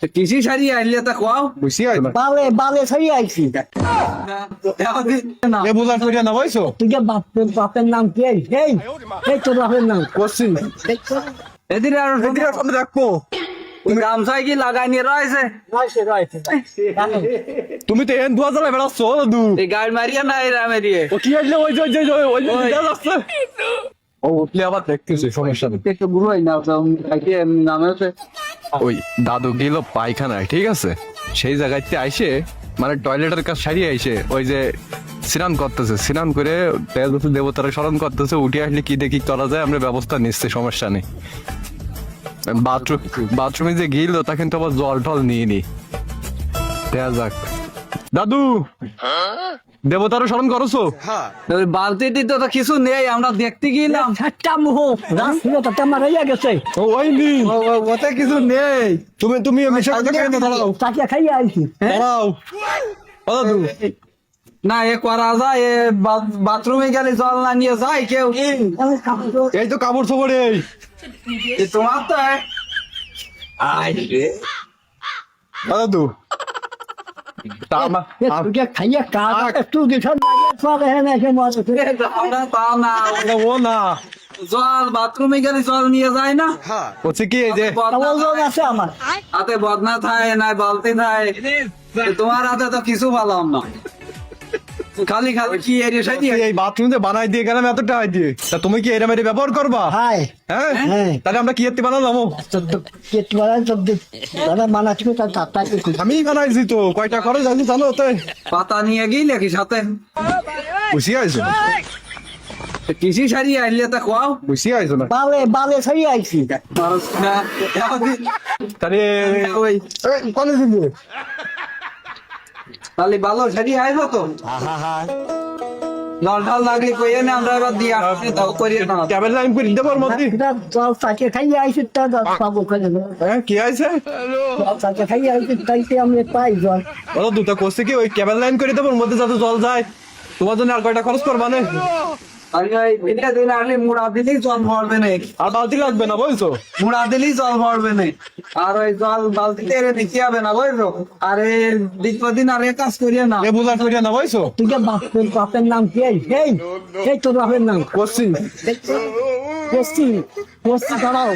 কৃষি সারি আইলে তা কোয়াও বুঝছি আইছো না বালে বালে ছাড়ি আইছি না এ বুঝার করিয়া না বইছো তুই বাপের নাম কি এই এই তোর বাপের নাম করছি এদিকে আর এদিকে সামনে রাখবো গামছাই কি লাগাই নিয়ে রয়েছে তুমি তো এন দুয়া জ্বালা বেড়াচ্ছ দাদু এই গাড়ি মারিয়া না এই রামে দিয়ে ও কি আসলে ওই যে যা যাচ্ছে ও উঠলে আবার দেখতেছি সমস্যা নেই একটু গুরু হয় না খাইতে নামে হচ্ছে ওই দাদু গেল পায়খানায় ঠিক আছে সেই জায়গাতে আইসে মানে টয়লেটের কাছে সারিয়ে আইসে ওই যে স্নান করতেছে স্নান করে দেবতারা স্মরণ করতেছে উঠে আসলে কি দেখি করা যায় আমরা ব্যবস্থা নিচ্ছি সমস্যা নেই বাথরুমে যে গিল তা কিন্তু আবার জল টল নিয়ে নি দেয়া যাক দাদু দেবতারও স্মরণ করছো ওই বালতিটি তো কিছু নেই আমরা দেখতে গেলাম ঠাট্টা মুহ রাস্তা তাতে মারাইয়া গেছে ও ওইনি ওতে কিছু নেই তুমি মিশা কথা কেন দাঁড়াও তাকে খাইয়া আইছি দাঁড়াও ও দাদু না এ করা যায় এ বাথরুমে গেলে জল না নিয়ে যায় কেউ এই তো কাপড় চোপড় এই এ তোমার তো ও দাদু তা তুই খাইয়া কাজ একটু দিশন লাগে না এসে মজা আমরা তাও না ও না জল বাথরুমে গেলে জল নিয়ে যায় না হচ্ছে কি এই যে ওজন আছে আমার হাতে বদনা থাকে না বালতি থাকে তোমার হাতে তো কিছু পালাম না খালি খালি কি এরিয়া সাইডি এই বাথরুম যে বানাই দিয়ে গেলাম এত টাকা দিয়ে তা তুমি কি এরম এর ব্যবহার করবা হাই হ্যাঁ হ্যাঁ। তাহলে আমরা কি এতে বানালাম দাদা মানা ছিল তার তাত্তা আমি বানাইছি তো কয়টা খরচ আছে জানো তো পাতা নিয়ে গেলে কি সাথে বুঝি আইছো কৃষি সারি আইলে তা কোয়াও বুঝি আইছো না বালে বালে ছাড়ি আইছি তাহলে ওই কোনে দিবে তাহলে ভালো সারি আইবো তো জল ঢাল লাগলে কইয়ে না আমরা এবার দিয়ে আসছি তাও করিয়ে না ক্যাবেল লাইন করে দিতে পারবো মধ্যে জল তাকে খাইয়া আইছি তা পাবো কেন হ্যাঁ কি আইছে জল তাকে খাইয়া আইছি তাইতে আমি পাই জল ওরা দুটো করছে কি ওই ক্যাবেল লাইন করে দেবো ওর মধ্যে যাতে জল যায় তোমার জন্য আর কয়টা খরচ করবা না আরে ভাই এটা দিন আসলে মুড়া দিলেই জল ভরবে না আর বালতি লাগবে না বলছো মুড়া দিলেই জল ভরবে না আর ওই জল বালতিতে এনে দিতে হবে না বুঝছো আরে দিন আর এ কাজ করিয়ে না এ বুঝার করিয়া না বলছো তুই বাপের নাম কি এই এই তোর বাপের নাম করছি বসছি বসছি দাঁড়াও